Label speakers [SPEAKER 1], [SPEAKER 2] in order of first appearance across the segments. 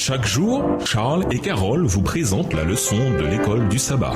[SPEAKER 1] Chaque jour, Charles et Carole vous présentent la leçon de l'école du sabbat.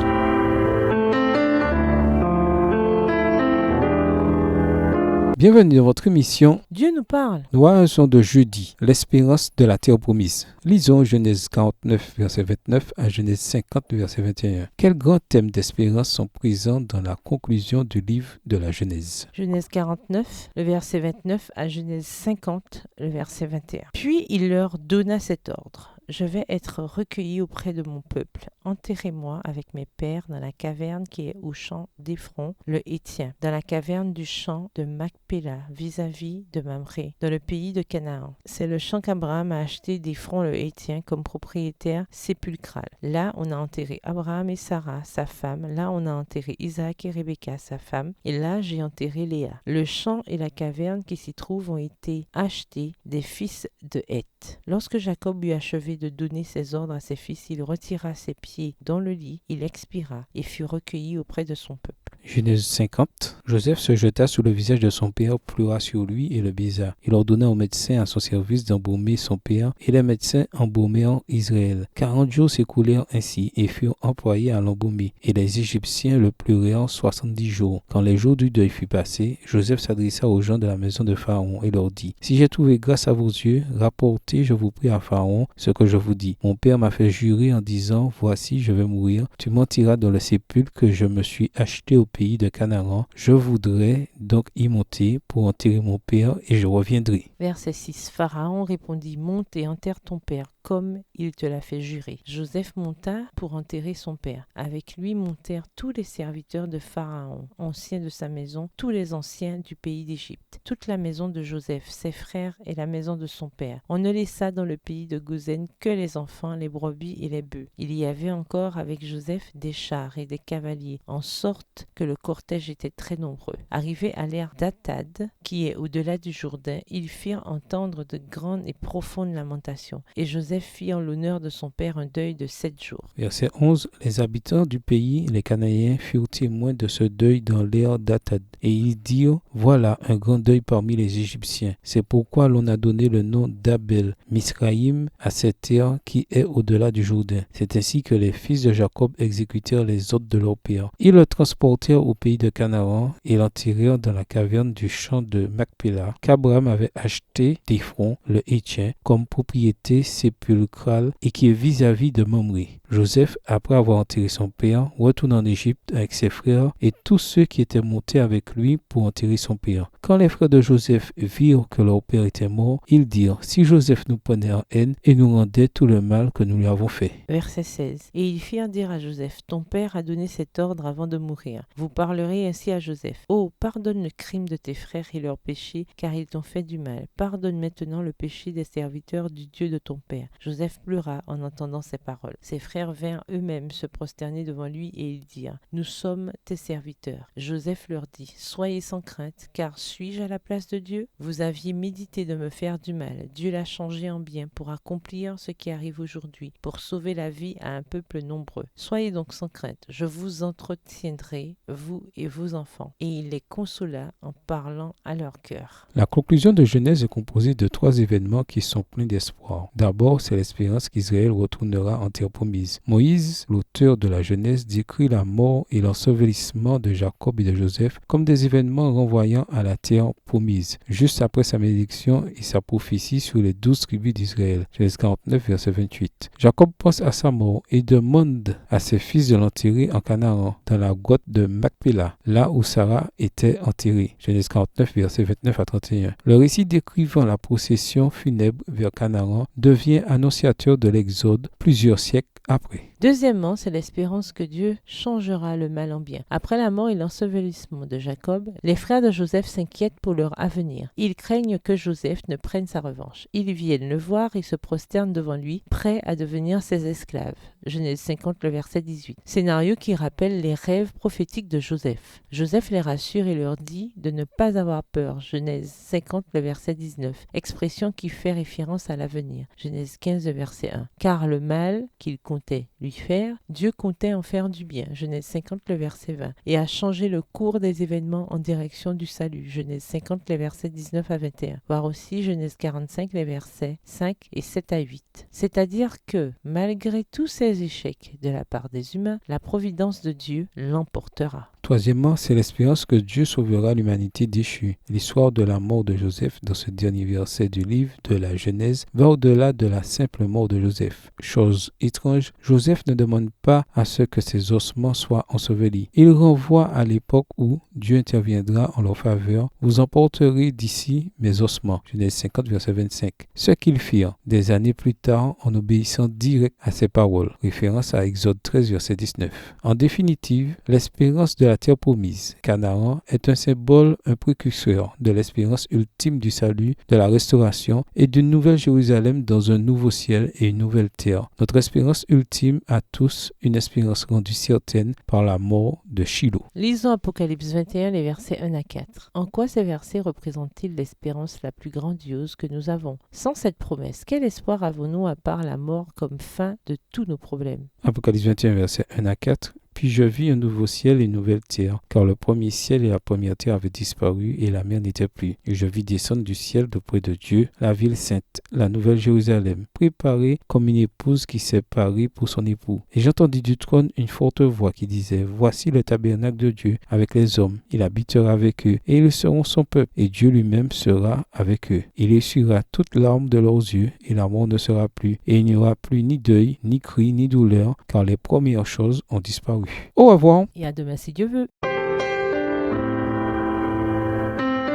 [SPEAKER 2] Bienvenue dans votre émission
[SPEAKER 3] Dieu nous parle.
[SPEAKER 2] L'oiseau de jeudi, l'espérance de la terre promise. Lisons Genèse 49, verset 29 à Genèse 50, verset 21. Quels grands thèmes d'espérance sont présents dans la conclusion du livre de la Genèse?
[SPEAKER 3] Genèse 49, le verset 29 à Genèse 50, le verset 21. Puis il leur donna cet ordre. Je vais être recueilli auprès de mon peuple. Enterrez-moi avec mes pères dans la caverne qui est au champ d'Éphron, le Héthien, dans la caverne du champ de Macpéla, vis-à-vis de Mamré, dans le pays de Canaan. C'est le champ qu'Abraham a acheté d'Éphron le Héthien comme propriétaire sépulcral. Là, on a enterré Abraham et Sarah, sa femme. Là, on a enterré Isaac et Rebecca, sa femme. Et là, j'ai enterré Léa. Le champ et la caverne qui s'y trouvent ont été achetés des fils de Heth. Lorsque Jacob eut achevé de donner ses ordres à ses fils, il retira ses pieds dans le lit, il expira et fut recueilli auprès de son peuple.
[SPEAKER 2] Genèse 50. Joseph se jeta sur le visage de son père, pleura sur lui et le baisa. Il ordonna aux médecins à son service d'embaumer son père, et les médecins embaumèrent Israël. 40 jours s'écoulèrent ainsi et furent employés à l'embaumer, et les Égyptiens le pleurèrent 70 jours. Quand les jours du deuil furent passés, Joseph s'adressa aux gens de la maison de Pharaon et leur dit: Si j'ai trouvé grâce à vos yeux, rapportez, je vous prie, à Pharaon ce que je vous dis. Mon père m'a fait jurer en disant: Voici, je vais mourir. Tu mentiras dans le sépulcre que je me suis acheté au pays de Canaan. Je voudrais donc y monter pour enterrer mon père et je reviendrai.
[SPEAKER 3] Verset 6. Pharaon répondit: Monte et enterre ton père comme il te l'a fait jurer. Joseph monta pour enterrer son père. Avec lui montèrent tous les serviteurs de Pharaon, anciens de sa maison, tous les anciens du pays d'Égypte, toute la maison de Joseph, ses frères et la maison de son père. On ne laissa dans le pays de Goshen que les enfants, les brebis et les bœufs. Il y avait encore avec Joseph des chars et des cavaliers, en sorte que le cortège était très nombreux. Arrivés à l'ère d'Atad, qui est au-delà du Jourdain, ils firent entendre de grandes et profondes lamentations. Et Joseph fit en l'honneur de son père un deuil de 7 jours.
[SPEAKER 2] Verset 11. Les habitants du pays, les Cananéens, furent témoins de ce deuil dans l'ère d'Atad. Et ils dirent: Voilà un grand deuil parmi les Égyptiens. C'est pourquoi l'on a donné le nom d'Abel Misraïm à cette terre qui est au-delà du Jourdain. C'est ainsi que les fils de Jacob exécutèrent les ordres de leur père. Ils le transportèrent au pays de Canaan et l'enterrèrent dans la caverne du champ de Macpéla qu'Abraham avait acheté d'Éphron le Héthien comme propriété sépulcrale et qui est vis-à-vis de Mamré. Joseph, après avoir enterré son père, retourne en Égypte avec ses frères et tous ceux qui étaient montés avec lui pour enterrer son père. Quand les frères de Joseph virent que leur père était mort, ils dirent: Si Joseph nous prenait en haine et nous rendait tout le mal que nous lui avons fait.
[SPEAKER 3] Verset 16. Et ils firent dire à Joseph: Ton père a donné cet ordre avant de mourir. Vous parlerez ainsi à Joseph: Oh, pardonne le crime de tes frères et leurs péchés, car ils t'ont fait du mal. Pardonne maintenant le péché des serviteurs du Dieu de ton père. Joseph pleura en entendant ces paroles. Ses frères vinrent eux-mêmes se prosterner devant lui et ils dirent: Nous sommes tes serviteurs. Joseph leur dit: Soyez sans crainte, car suis-je à la place de Dieu? Vous aviez médité de me faire du mal. Dieu l'a changé en bien pour accomplir ce qui arrive aujourd'hui, pour sauver la vie à un peuple nombreux. Soyez donc sans crainte, je vous entretiendrai, vous et vos enfants. Et il les consola en parlant à leur cœur.
[SPEAKER 2] La conclusion de Genèse est composée de 3 événements qui sont pleins d'espoir. D'abord, c'est l'espérance qu'Israël retournera en terre promise. Moïse, l'auteur de la Genèse, décrit la mort et l'ensevelissement de Jacob et de Joseph comme des événements renvoyant à la terre promise, juste après sa malédiction et sa prophétie sur les 12 tribus d'Israël. Genèse 49, verset 28. Jacob pense à sa mort et demande à ses fils de l'enterrer en Canaan, dans la grotte de Macpéla, là où Sarah était enterrée. Genèse 49, verset 29 à 31. Le récit décrivant la procession funèbre vers Canaan devient annonciateur de l'Exode plusieurs siècles après.
[SPEAKER 3] Deuxièmement, c'est l'espérance que Dieu changera le mal en bien. Après la mort et l'ensevelissement de Jacob, les frères de Joseph s'inquiètent pour leur avenir. Ils craignent que Joseph ne prenne sa revanche. Ils viennent le voir et se prosternent devant lui, prêts à devenir ses esclaves. Genèse 50, le verset 18. Scénario qui rappelle les rêves prophétiques de Joseph. Joseph les rassure et leur dit de ne pas avoir peur. Genèse 50, le verset 19. Expression qui fait référence à l'avenir. Genèse 15, le verset 1. Car le mal qu'il comptait lui lui faire, Dieu comptait en faire du bien, Genèse 50, le verset 20, et a changé le cours des événements en direction du salut, Genèse 50, les versets 19 à 21, voire aussi Genèse 45, les versets 5 et 7 à 8. C'est-à-dire que, malgré tous ces échecs de la part des humains, la providence de Dieu l'emportera.
[SPEAKER 2] Troisièmement, c'est l'espérance que Dieu sauvera l'humanité déchue. L'histoire de la mort de Joseph dans ce dernier verset du livre de la Genèse va au-delà de la simple mort de Joseph. Chose étrange, Joseph ne demande pas à ce que ses ossements soient ensevelis. Il renvoie à l'époque où Dieu interviendra en leur faveur. Vous emporterez d'ici mes ossements. Genèse 50, verset 25. Ce qu'ils firent des années plus tard en obéissant direct à ses paroles. Référence à Exode 13, verset 19. En définitive, l'espérance de la terre promise, Canaan, est un symbole, un précurseur de l'espérance ultime du salut, de la restauration et d'une nouvelle Jérusalem dans un nouveau ciel et une nouvelle terre. Notre espérance ultime à tous, une espérance rendue certaine par la mort de Shiloh.
[SPEAKER 3] Lisons Apocalypse 21, les versets 1 à 4. En quoi ces versets représentent-ils l'espérance la plus grandiose que nous avons? Sans cette promesse, quel espoir avons-nous à part la mort comme fin de tous nos problèmes?
[SPEAKER 2] Apocalypse 21, versets 1 à 4. Puis je vis un nouveau ciel et une nouvelle terre, car le premier ciel et la première terre avaient disparu et la mer n'était plus. Et je vis descendre du ciel d'auprès de Dieu la ville sainte, la nouvelle Jérusalem, préparée comme une épouse qui s'est parée pour son époux. Et j'entendis du trône une forte voix qui disait: Voici le tabernacle de Dieu avec les hommes. Il habitera avec eux, et ils seront son peuple, et Dieu lui-même sera avec eux. Il essuiera toute larme de leurs yeux, et la mort ne sera plus. Et il n'y aura plus ni deuil, ni cri, ni douleur, car les premières choses ont disparu. Au revoir.
[SPEAKER 3] Et à demain si Dieu veut.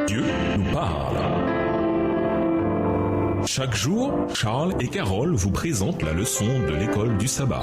[SPEAKER 1] Dieu nous parle. Chaque jour, Charles et Carole vous présentent la leçon de l'école du sabbat.